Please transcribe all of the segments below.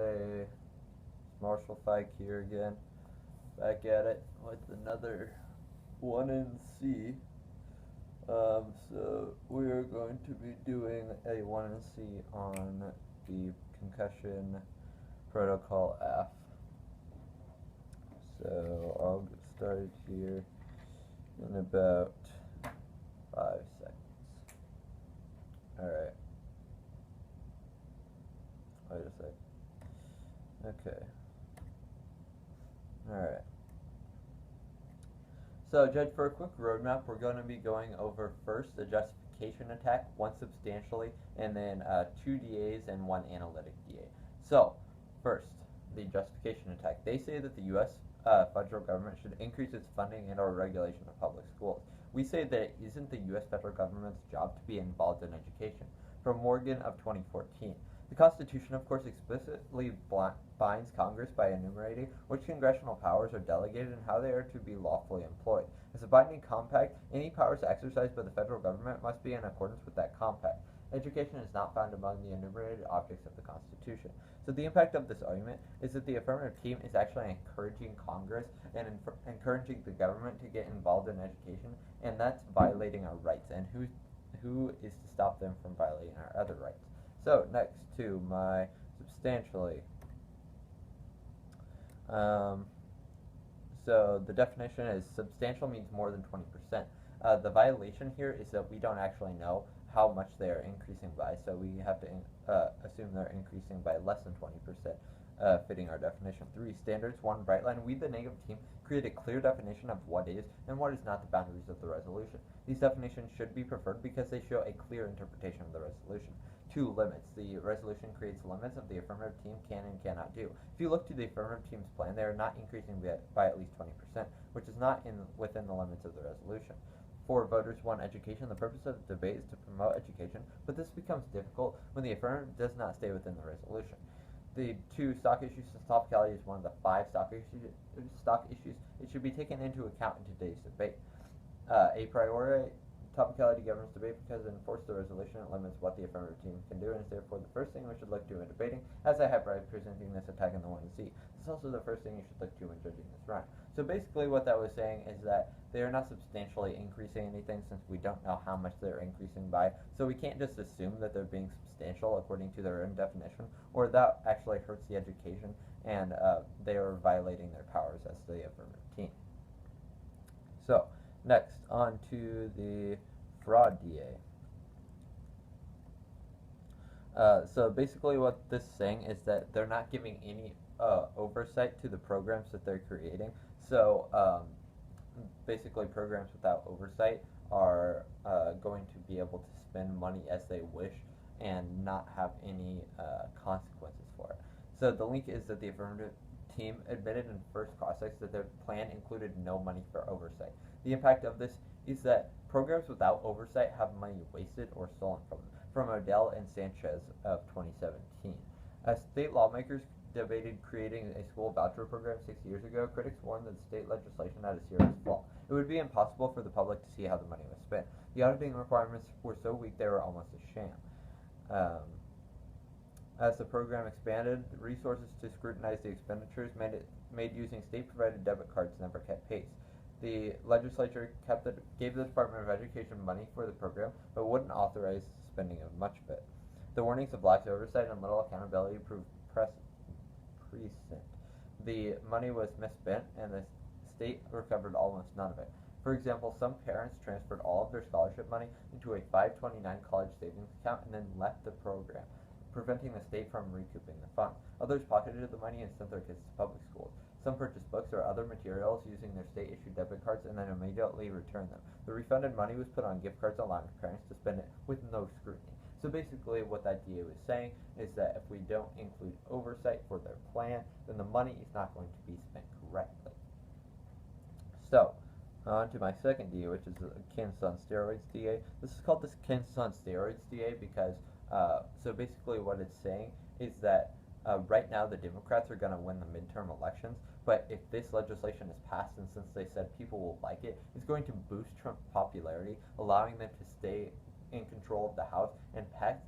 Hey, Marshall Fike here again, back at it with another 1NC. So we're going to be doing a 1NC on the concussion protocol F. So I'll get started here in about 5 seconds. Alright, wait a sec. Okay. Alright. So, Judge, for a quick roadmap, we're going to be going over first the justification attack, one substantially, and then 2 DAs and one analytic DA. So, first, the justification attack. They say that the U.S. Federal government should increase its funding and or regulation of public schools. We say that it isn't the U.S. federal government's job to be involved in education. From Morgan of 2014. The Constitution, of course, explicitly binds Congress by enumerating which congressional powers are delegated and how they are to be lawfully employed. As a binding compact, any powers exercised by the federal government must be in accordance with that compact. Education is not found among the enumerated objects of the Constitution. So the impact of this argument is that the affirmative team is actually encouraging Congress and encouraging the government to get involved in education, and that's violating our rights. And who is to stop them from violating our other rights? So next to my substantially. So the definition is substantial means more than 20%. The violation here is that we don't actually know how much they are increasing by, so we have to assume they're increasing by less than 20%, fitting our definition. 3 standards, 1 bright line. We, the negative team, create a clear definition of what is and what is not the boundaries of the resolution. These definitions should be preferred because they show a clear interpretation of the resolution. 2 limits. The resolution creates limits of the affirmative team can and cannot do. If you look to the affirmative team's plan, they are not increasing by at least 20%, which is not within the limits of the resolution. 4 voters want education. The purpose of the debate is to promote education, but this becomes difficult when the affirmative does not stay within the resolution. The 2 stock issues. Topicality is one of the 5 stock issues. It should be taken into account in today's debate. A priori, topicality governs debate because it enforces the resolution. It limits what the affirmative team can do, and is therefore the first thing we should look to in debating, as I have by presenting this attack in the 1C. This is also the first thing you should look to when judging this round. So basically what that was saying is that they are not substantially increasing anything, since we don't know how much they're increasing by, so we can't just assume that they're being substantial according to their own definition, or that actually hurts the education, and they are violating their powers as the affirmative team. So, next, on to the fraud DA. So basically what this is saying is that they're not giving any oversight to the programs that they're creating. So basically programs without oversight are going to be able to spend money as they wish and not have any consequences for it. So the link is that the affirmative team admitted in first cross-checks that their plan included no money for oversight. The impact of this is that programs without oversight have money wasted or stolen from them, from Odell and Sanchez of 2017. As state lawmakers debated creating a school voucher program 6 years ago, critics warned that state legislation had a serious flaw. It would be impossible for the public to see how the money was spent. The auditing requirements were so weak they were almost a sham. As the program expanded, the resources to scrutinize the expenditures made using state-provided debit cards never kept pace. The legislature gave the Department of Education money for the program, but wouldn't authorize the spending of much of it. The warnings of lax oversight and little accountability proved prescient. The money was misspent, and the state recovered almost none of it. For example, some parents transferred all of their scholarship money into a 529 college savings account and then left the program, preventing the state from recouping the funds. Others pocketed the money and sent their kids to public schools. Some purchased books or other materials using their state-issued debit cards and then immediately returned them. The refunded money was put on gift cards, allowing parents to spend it with no scrutiny. So basically what that DA was saying is that if we don't include oversight for their plan, then the money is not going to be spent correctly. So, on to my second DA, which is the Kansas on Steroids DA. This is called the Kansas on Steroids DA because, so basically what it's saying is that right now the Democrats are going to win the midterm elections, but if this legislation is passed, and since they said people will like it, it's going to boost Trump's popularity, allowing them to stay in control of the House and pass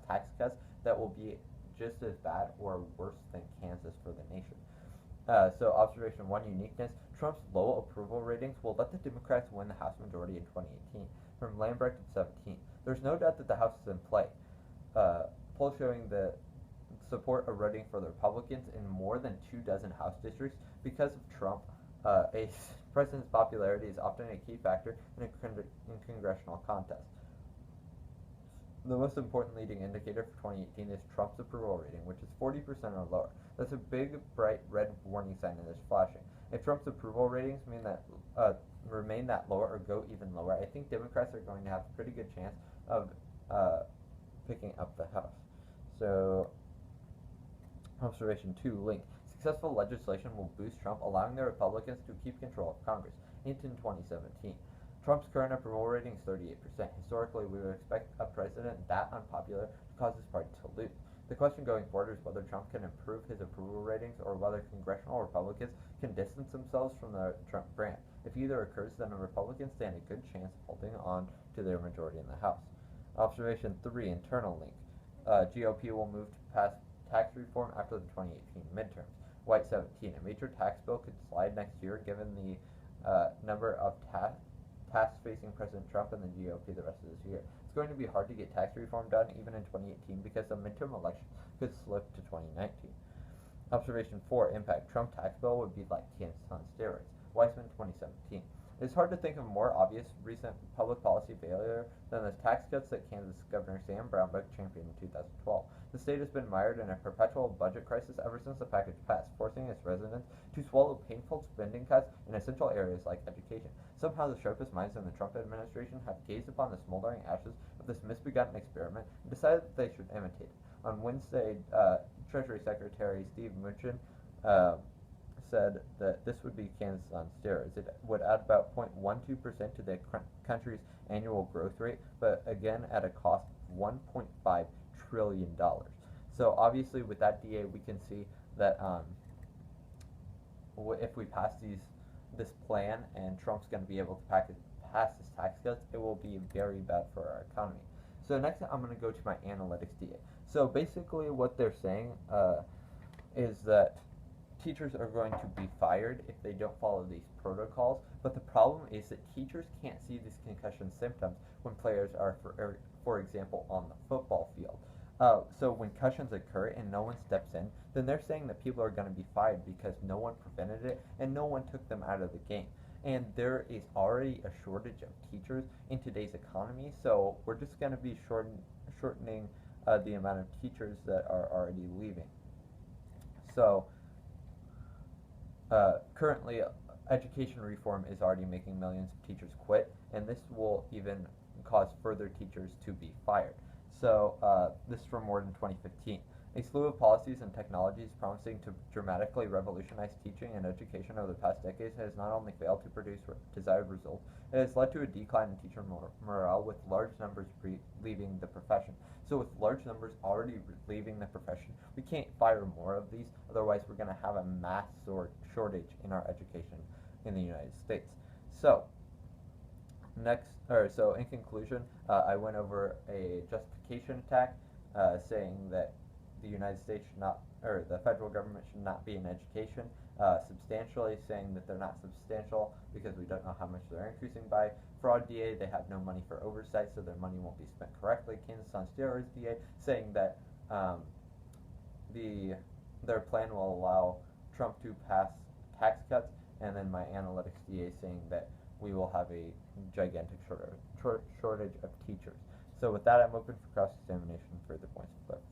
tax cuts that will be just as bad or worse than Kansas for the nation. So observation one, uniqueness. Trump's low approval ratings will let the Democrats win the House majority in 2018. From Lambrecht at 17. There's no doubt that the House is in play. Polls showing the support eroding for the Republicans in more than 24 House districts because of Trump. A president's popularity is often a key factor in congressional contests. The most important leading indicator for 2018 is Trump's approval rating, which is 40% or lower. That's a big, bright red warning sign that is flashing. If Trump's approval ratings mean that remain that lower or go even lower, I think Democrats are going to have a pretty good chance of picking up the House. So, observation 2, link. Successful legislation will boost Trump, allowing the Republicans to keep control of Congress. Hint in 2017. Trump's current approval rating is 38%. Historically, we would expect a president that unpopular to cause his party to lose. The question going forward is whether Trump can improve his approval ratings or whether congressional Republicans can distance themselves from the Trump brand. If either occurs, then the Republicans stand a good chance of holding on to their majority in the House. Observation 3, internal link. GOP will move to pass tax reform after the 2018 midterms. White 17. A major tax bill could slide next year given the number of tasks facing President Trump and the GOP the rest of this year. It's going to be hard to get tax reform done even in 2018 because the midterm elections could slip to 2019. Observation 4, impact. Trump tax bill would be like Kansas on steroids. Weissman 2017. It is hard to think of a more obvious recent public policy failure than the tax cuts that Kansas Governor Sam Brownback championed in 2012. The state has been mired in a perpetual budget crisis ever since the package passed, forcing its residents to swallow painful spending cuts in essential areas like education. Somehow the sharpest minds in the Trump administration have gazed upon the smoldering ashes of this misbegotten experiment and decided that they should imitate it. On Wednesday, Treasury Secretary Steve Mnuchin said that this would be Kansas on steroids. It would add about 0.12% to the country's annual growth rate, but again at a cost of $1.5 trillion. So obviously with that DA we can see that if we pass this plan and Trump's going to be able to pass his tax cuts, it will be very bad for our economy. So next I'm going to go to my analytics DA. So basically what they're saying is that teachers are going to be fired if they don't follow these protocols, but the problem is that teachers can't see these concussion symptoms when players are, for example, on the football field. So when concussions occur and no one steps in, then they're saying that people are going to be fired because no one prevented it and no one took them out of the game. And there is already a shortage of teachers in today's economy, so we're just going to be shortening the amount of teachers that are already leaving. So currently, education reform is already making millions of teachers quit, and this will even cause further teachers to be fired. So this is from more than 2015. A slew of policies and technologies promising to dramatically revolutionize teaching and education over the past decades has not only failed to produce desired results, it has led to a decline in teacher morale, with large numbers leaving the profession. So with large numbers already leaving the profession, we can't fire more of these, otherwise we're going to have a mass shortage in our education in the United States. So so in conclusion, I went over a justification attack saying that the United States should not, or the federal government should not be in education, substantially saying that they're not substantial because we don't know how much they're increasing by. Fraud DA, they have no money for oversight, so their money won't be spent correctly. Kansas on steroids DA, saying that their plan will allow Trump to pass tax cuts, and then my analytics DA saying that we will have a gigantic shortage of teachers. So with that, I'm open for cross-examination for the points of clarification.